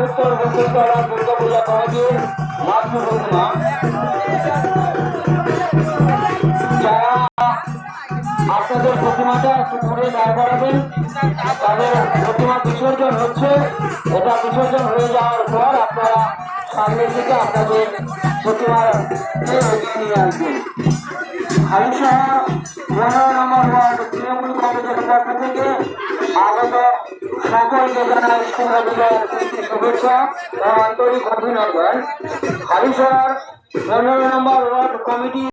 উত্তর বসুন্ধরা দুর্গা পূজা কমিটির মাতৃপ্রতিমা যারা আপনাদের প্রতিমাটা একটু দূরে দাঁড় করাবেন। তাদের প্রতিমা বিসর্জন হচ্ছে, এটা বিসর্জন হয়ে যাওয়ার পর আপনারা সামনের দিকে আপনাদের প্রতিমাকে এগিয়ে নিয়ে আসবেন। হালিশহর 15 নম্বর ওয়ার্ড তৃণমূল কংগ্রেসের পক্ষ থেকে আগত সকলকে জানাই শুভেচ্ছা ও আন্তরিক অভিনন্দন। হালিশহর 15 নম্বর ওয়ার্ড কমিটি